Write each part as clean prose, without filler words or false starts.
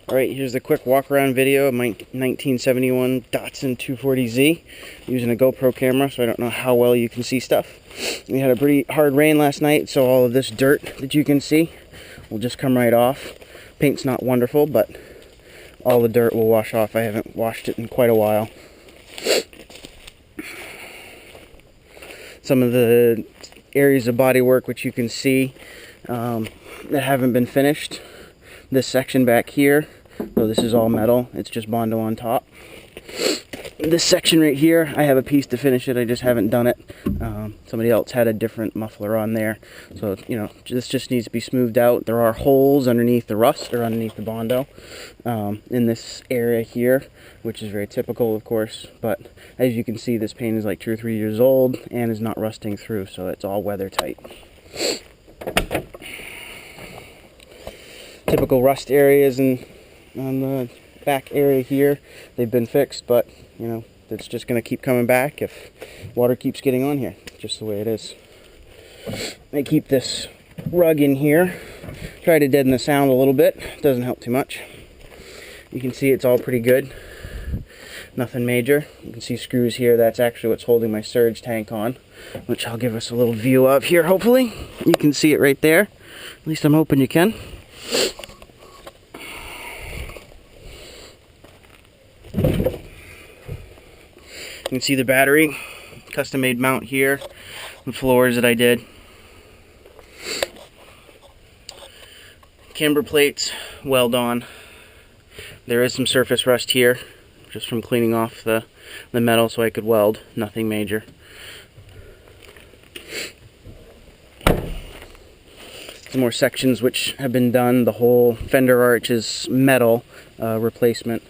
Alright, here's the quick walk around video of my 1971 Dastun 240Z using a GoPro camera, so I don't know how well you can see stuff. We had a pretty hard rain last night, so all of this dirt that you can see will just come right off. Paint's not wonderful, but all the dirt will wash off. I haven't washed it in quite a while. Some of the areas of bodywork which you can see that haven't been finished. This section back here, so this is all metal, it's just Bondo on top. This section right here, I have a piece to finish it, I just haven't done it. Somebody else had a different muffler on there, so you know, this just needs to be smoothed out. There are holes underneath the rust, or underneath the Bondo, in this area here, which is very typical, of course, but as you can see, this paint is like 2 or 3 years old and is not rusting through, so it's all weather tight. Typical rust areas on the back area here, they've been fixed, but you know, it's just going to keep coming back if water keeps getting on here, just the way it is. I keep this rug in here, try to deaden the sound a little bit, doesn't help too much. You can see it's all pretty good, nothing major. You can see screws here, that's actually what's holding my surge tank on, which I'll give us a little view of here, hopefully. You can see it right there, at least I'm hoping you can. You can see the battery, custom made mount here, the floors that I did. Camber plates, weld on. There is some surface rust here, just from cleaning off the metal so I could weld, nothing major. Some more sections which have been done. The whole fender arch is metal replacement.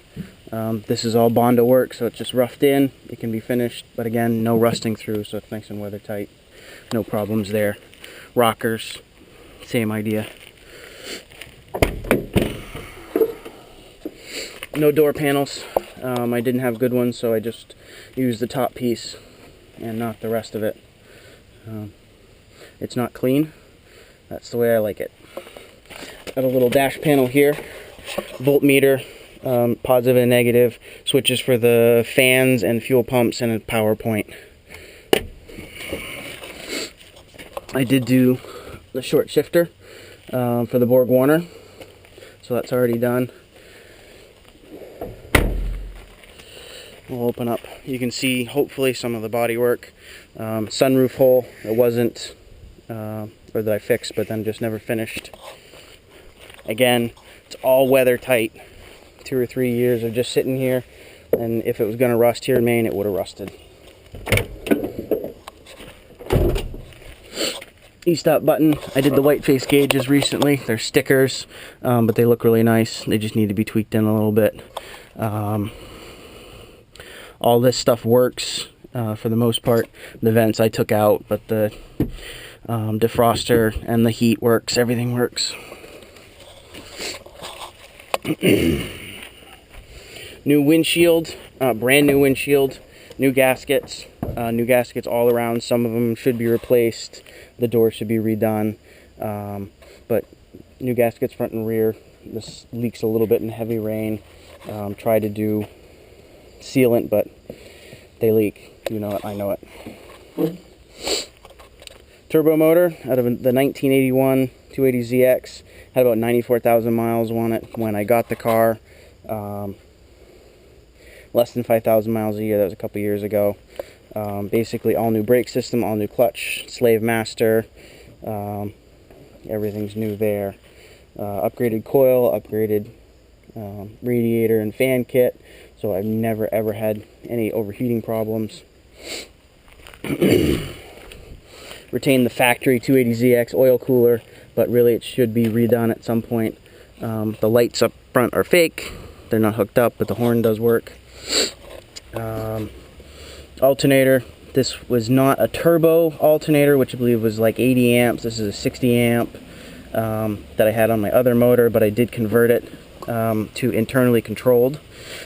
This is all Bondo work, so it's just roughed in. It can be finished, but again, no rusting through, so it's nice and weather tight. No problems there. Rockers, same idea. No door panels. I didn't have good ones, so I just used the top piece and not the rest of it. It's not clean. That's the way I like it. Got a little dash panel here, voltmeter. Positive and negative, switches for the fans and fuel pumps, and a power point. I did do the short shifter for the Borg Warner, so that's already done. We'll open up. You can see hopefully some of the body work. Sunroof hole, it wasn't, or that I fixed but then just never finished. Again, it's all weather tight. 2 or 3 years of just sitting here, and if it was going to rust here in Maine, it would have rusted. E-stop button. I did the white face gauges recently. They're stickers, but they look really nice. They just need to be tweaked in a little bit. All this stuff works for the most part. The vents I took out, but the defroster and the heat works. Everything works. New windshield, brand new windshield, new gaskets all around. Some of them should be replaced, the door should be redone, but new gaskets front and rear. This leaks a little bit in heavy rain. Try to do sealant, but they leak. You know it, I know it. Turbo motor out of the 1981 280ZX, had about 94,000 miles on it when I got the car. Less than 5,000 miles a year. That was a couple years ago. Basically all new brake system, all new clutch, slave master, everything's new there. Upgraded coil, upgraded radiator and fan kit, so I've never ever had any overheating problems. Retained the factory 280ZX oil cooler, but really it should be redone at some point. The lights up front are fake, they're not hooked up, but the horn does work. Alternator, this was not a turbo alternator, which I believe was like 80 amps. This is a 60 amp that I had on my other motor, but I did convert it to internally controlled,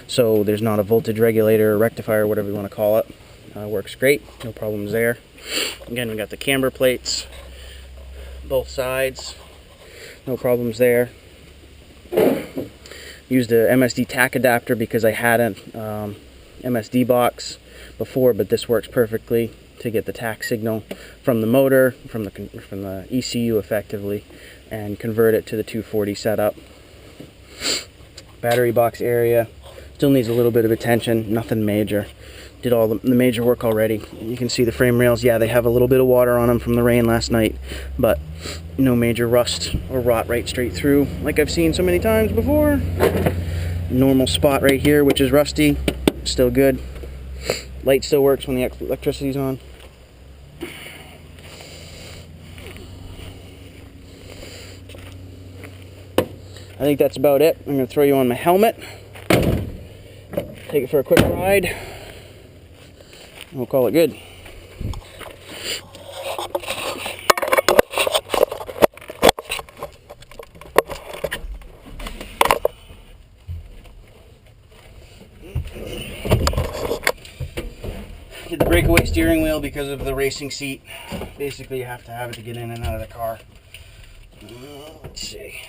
so there's not a voltage regulator or rectifier, whatever you want to call it. Works great, no problems there. Again, we got the camber plates, both sides, no problems there. Used a MSD tack adapter because I had an MSD box before, but this works perfectly to get the tack signal from the motor, from the ECU effectively, and convert it to the 240 setup. Battery box area still needs a little bit of attention, nothing major. Did all the major work already. You can see the frame rails, yeah, they have a little bit of water on them from the rain last night, but no major rust or rot right straight through like I've seen so many times before. Normal spot right here, which is rusty, still good. Light still works when the electricity's on. I think that's about it. I'm going to throw you on my helmet, take it for a quick ride, and we'll call it good. Get the breakaway steering wheel because of the racing seat. Basically, you have to have it to get in and out of the car. Let's see.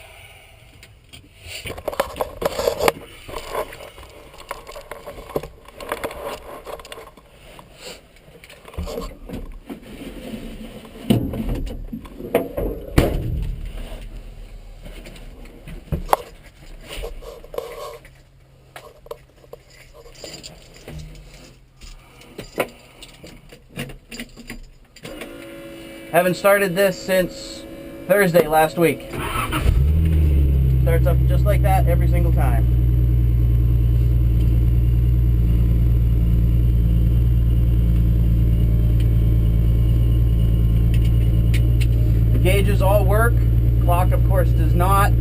Haven't started this since Thursday last week. Starts up just like that every single time. The gauges all work. Clock, of course, does not.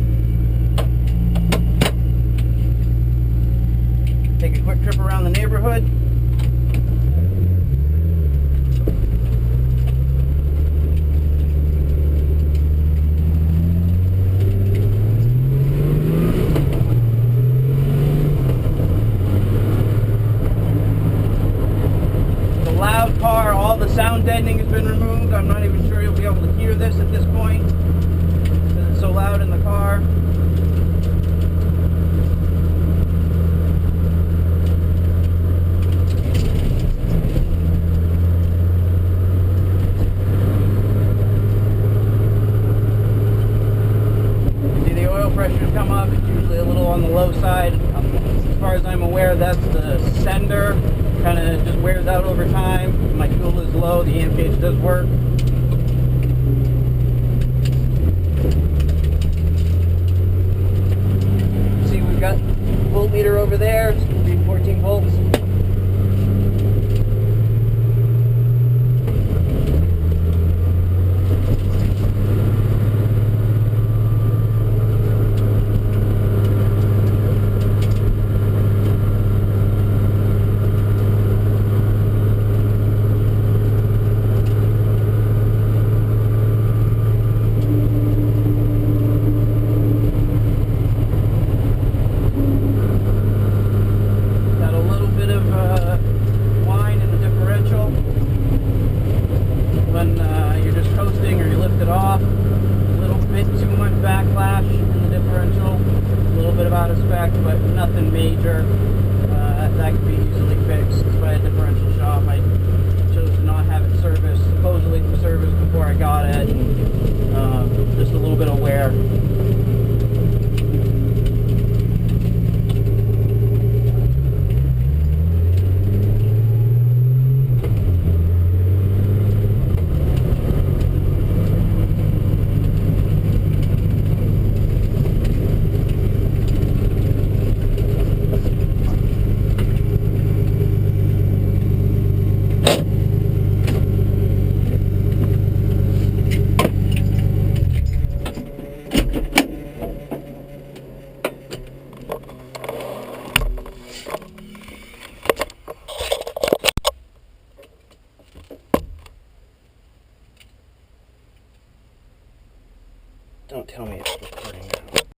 Take a quick trip around the neighborhood. Car, all the sound deadening has been removed. I'm not even sure you'll be able to hear this at this point because it's so loud in the car. See the oil pressure's come up. It's usually a little on the low side. As far as I'm aware, that's the sender. Kind of just wears out over time. My fuel is low, the amp gauge does work. See, we've got voltmeter over there, it's going to be 14 volts. Out of spec, but nothing major. That could be easily fixed by a differential shop. I chose to not have it serviced, supposedly for service before I got it. Just a little bit of wear. Don't tell me it's recording now.